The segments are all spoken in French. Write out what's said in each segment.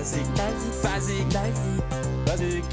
Basique. Basique. Basique.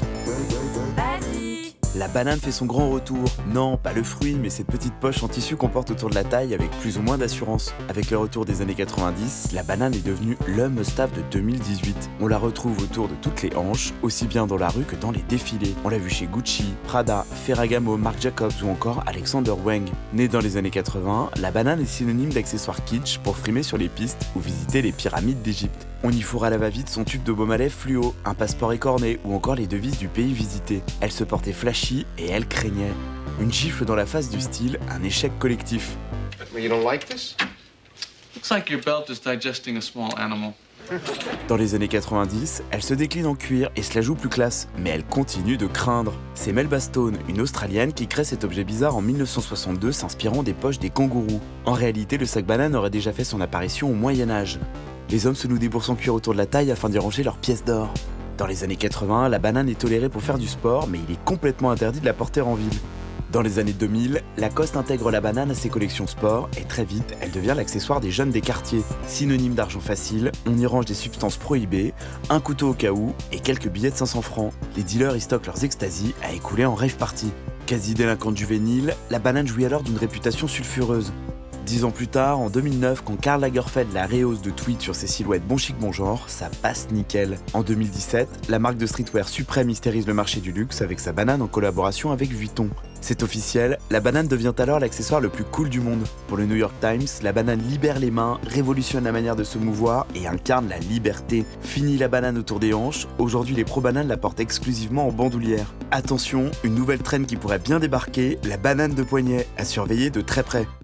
Basique. La banane fait son grand retour. Non, pas le fruit, mais cette petite poche en tissu qu'on porte autour de la taille avec plus ou moins d'assurance. Avec le retour des années 90, la banane est devenue le must-have de 2018. On la retrouve autour de toutes les hanches, aussi bien dans la rue que dans les défilés. On l'a vu chez Gucci, Prada, Ferragamo, Marc Jacobs ou encore Alexander Wang. Née dans les années 80, la banane est synonyme d'accessoires kitsch pour frimer sur les pistes ou visiter les pyramides d'Égypte. On y fourra à la va-vite son tube de baume à lèvres fluo, un passeport écorné ou encore les devises du pays visité. Elle se portait flashy et elle craignait. Une gifle dans la face du style, un échec collectif. You don't like this? Looks like your belt is digesting a small animal. Dans les années 90, elle se décline en cuir et se la joue plus classe, mais elle continue de craindre. C'est Melba Stone, une Australienne, qui crée cet objet bizarre en 1962 s'inspirant des poches des kangourous. En réalité, le sac banane aurait déjà fait son apparition au Moyen-Âge. Les hommes se nouent des bourses en cuir autour de la taille afin d'y ranger leurs pièces d'or. Dans les années 80, la banane est tolérée pour faire du sport, mais il est complètement interdit de la porter en ville. Dans les années 2000, Lacoste intègre la banane à ses collections sport et très vite, elle devient l'accessoire des jeunes des quartiers. Synonyme d'argent facile, on y range des substances prohibées, un couteau au cas où et quelques billets de 500 francs. Les dealers y stockent leurs extasies à écouler en rave party. Quasi délinquante juvénile, la banane jouit alors d'une réputation sulfureuse. 10 ans plus tard, en 2009, quand Karl Lagerfeld la rehausse de tweets sur ses silhouettes bon chic bon genre, ça passe nickel. En 2017, la marque de streetwear Supreme mystérise le marché du luxe avec sa banane en collaboration avec Vuitton. C'est officiel, la banane devient alors l'accessoire le plus cool du monde. Pour le New York Times, la banane libère les mains, révolutionne la manière de se mouvoir et incarne la liberté. Fini la banane autour des hanches, aujourd'hui les pro-bananes la portent exclusivement en bandoulière. Attention, une nouvelle traîne qui pourrait bien débarquer, la banane de poignet, à surveiller de très près.